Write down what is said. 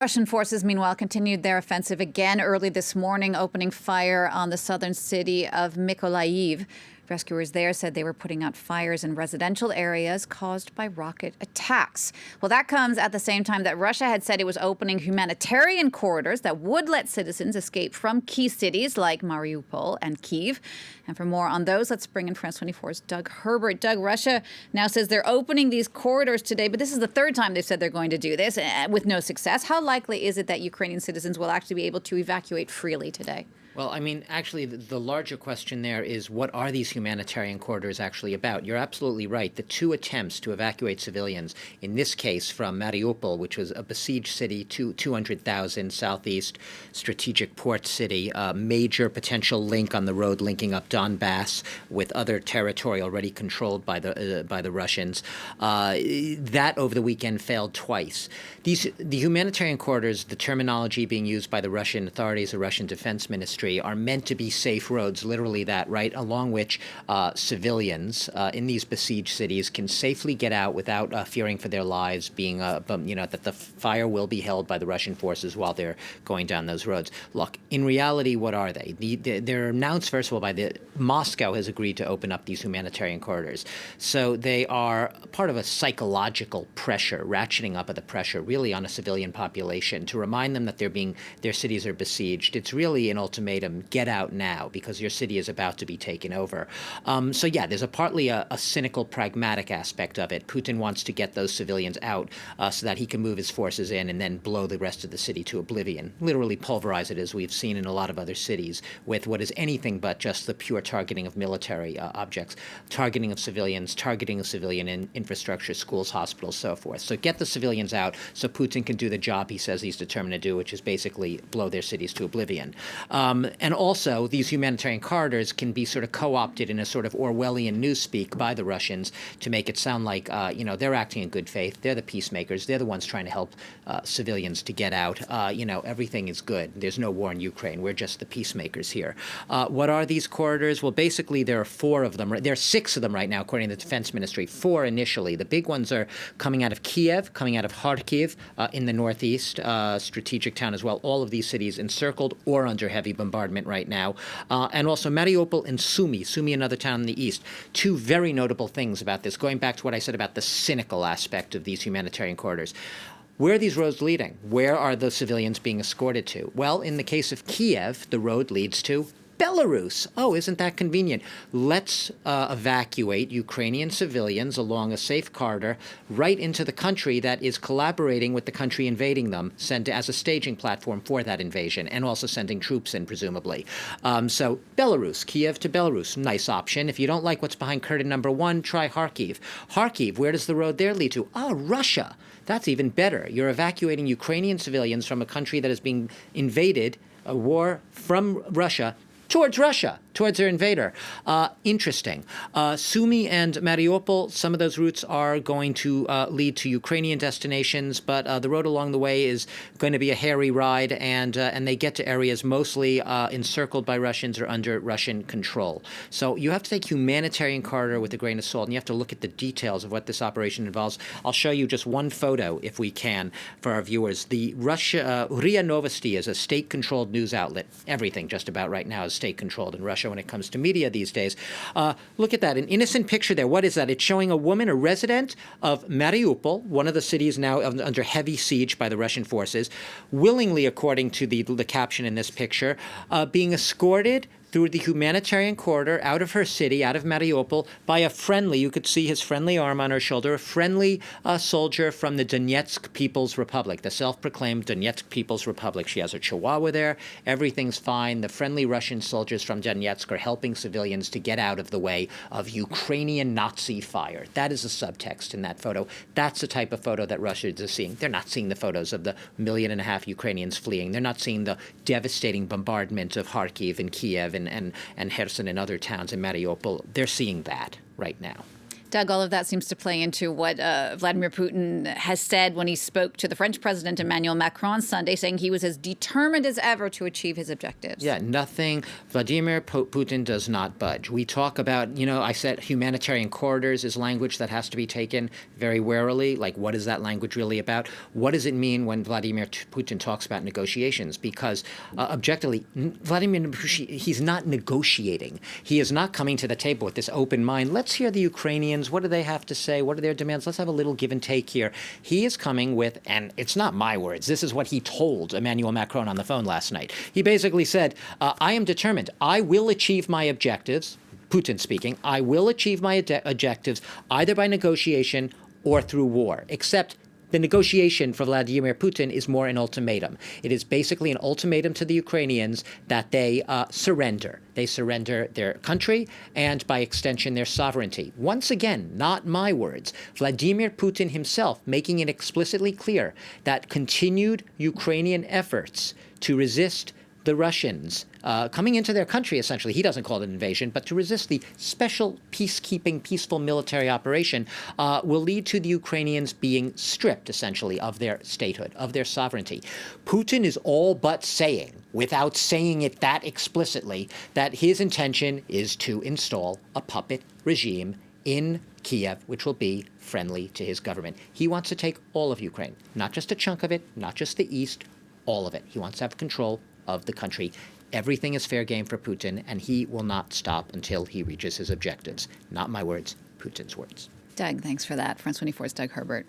Russian forces, meanwhile, continued their offensive again early this morning, opening fire on the southern city of Mykolaiv. Rescuers there said they were putting out fires in residential areas caused by rocket attacks. Well, that comes at the same time that Russia had said it was opening humanitarian corridors that would let citizens escape from key cities like Mariupol and Kyiv. And for more on those, let's bring in France 24's Doug Herbert. Doug, Russia now says they're opening these corridors today, but this is the third time they've said they're going to do this with no success. How likely is it that Ukrainian citizens will actually be able to evacuate freely today? Well, I mean, actually, the larger question there is, what are these humanitarian corridors actually about? You're absolutely right. The two attempts to evacuate civilians, in this case from Mariupol, which was a besieged city, 200,000 southeast strategic port city, a major potential link on the road linking up Donbass with other territory already controlled by the Russians. That over the weekend failed twice. The humanitarian corridors, the terminology being used by the Russian authorities, the Russian Defense Ministry, are meant to be safe roads, literally that, right, along which civilians in these besieged cities can safely get out without fearing for their lives, being, that the fire will be held by the Russian forces while they're going down those roads. Look, in reality, what are they? They're announced, first of all, Moscow has agreed to open up these humanitarian corridors. So they are part of a psychological pressure, ratcheting up of the pressure, really on a civilian population to remind them that their cities are besieged. It's really an ultimatum. Get out now, because your city is about to be taken over. There's partly a cynical, pragmatic aspect of it. Putin wants to get those civilians out so that he can move his forces in and then blow the rest of the city to oblivion, literally pulverize it, as we've seen in a lot of other cities, with what is anything but just the pure targeting of military objects, targeting of civilians, targeting of civilian infrastructure, schools, hospitals, so forth. So get the civilians out so Putin can do the job he says he's determined to do, which is basically blow their cities to oblivion. And also, these humanitarian corridors can be sort of co-opted in a sort of Orwellian newspeak by the Russians to make it sound like, they're acting in good faith. They're the peacemakers. They're the ones trying to help civilians to get out. Everything is good. There's no war in Ukraine. We're just the peacemakers here. What are these corridors? Well, basically, there are four of them. There are six of them right now, according to the Defense Ministry. Four initially. The big ones are coming out of Kyiv, coming out of Kharkiv in the northeast, strategic town as well. All of these cities encircled or under heavy bombardment right now, and also Mariupol and Sumy, another town in the east. Two very notable things about this, going back to what I said about the cynical aspect of these humanitarian corridors. Where are these roads leading? Where are the civilians being escorted to? Well, in the case of Kyiv, the road leads to Belarus. Oh, isn't that convenient? Let's evacuate Ukrainian civilians along a safe corridor right into the country that is collaborating with the country invading them, sent as a staging platform for that invasion, and also sending troops in, presumably. So Belarus, Kyiv to Belarus, nice option. If you don't like what's behind curtain number one, try Kharkiv. Kharkiv, where does the road there lead to? Russia. That's even better. You're evacuating Ukrainian civilians from a country that is being invaded, a war from Russia, towards their invader. Interesting. Sumy and Mariupol, some of those routes are going to lead to Ukrainian destinations, but the road along the way is going to be a hairy ride, and they get to areas mostly encircled by Russians or under Russian control. So you have to take humanitarian corridor with a grain of salt, and you have to look at the details of what this operation involves. I'll show you just one photo, if we can, for our viewers. The RIA Novosti is a state-controlled news outlet. Everything just about right now is state-controlled in Russia when it comes to media these days. Look at that, an innocent picture there. What is that? It's showing a woman, a resident of Mariupol, one of the cities now under heavy siege by the Russian forces, willingly, according to the caption in this picture, being escorted through the humanitarian corridor out of her city, out of Mariupol, by a friendly, you could see his friendly arm on her shoulder, a friendly soldier from the Donetsk People's Republic, the self-proclaimed Donetsk People's Republic. She has her chihuahua there. Everything's fine. The friendly Russian soldiers from Donetsk are helping civilians to get out of the way of Ukrainian Nazi fire. That is the subtext in that photo. That's the type of photo that Russia is seeing. They're not seeing the photos of the 1.5 million Ukrainians fleeing. They're not seeing the devastating bombardment of Kharkiv and Kyiv and Kherson and other towns in Mariupol. They're seeing that right now. Doug, all of that seems to play into what Vladimir Putin has said when he spoke to the French President Emmanuel Macron Sunday, saying he was as determined as ever to achieve his objectives. Yeah, nothing. Vladimir Putin does not budge. We talk about, I said humanitarian corridors is language that has to be taken very warily. Like, what is that language really about? What does it mean when Vladimir Putin talks about negotiations? Because objectively, Vladimir Putin, he's not negotiating. He is not coming to the table with this open mind. Let's hear the Ukrainians. What do they have to say? What are their demands? Let's have a little give and take here. He is coming with, and it's not my words, this is what he told Emmanuel Macron on the phone last night. He basically said, I am determined. I will achieve my objectives, Putin speaking, I will achieve my objectives either by negotiation or through war, except the negotiation for Vladimir Putin is more an ultimatum. It is basically an ultimatum to the Ukrainians that they surrender. They surrender their country and, by extension, their sovereignty. Once again, not my words. Vladimir Putin himself making it explicitly clear that continued Ukrainian efforts to resist the Russians coming into their country, essentially, he doesn't call it an invasion, but to resist the special peacekeeping, peaceful military operation will lead to the Ukrainians being stripped, essentially, of their statehood, of their sovereignty. Putin is all but saying, without saying it that explicitly, that his intention is to install a puppet regime in Kyiv, which will be friendly to his government. He wants to take all of Ukraine, not just a chunk of it, not just the east, all of it. He wants to have control of the country. Everything is fair game for Putin, and he will not stop until he reaches his objectives. Not my words, Putin's words. Doug, thanks for that. France 24's Doug Herbert.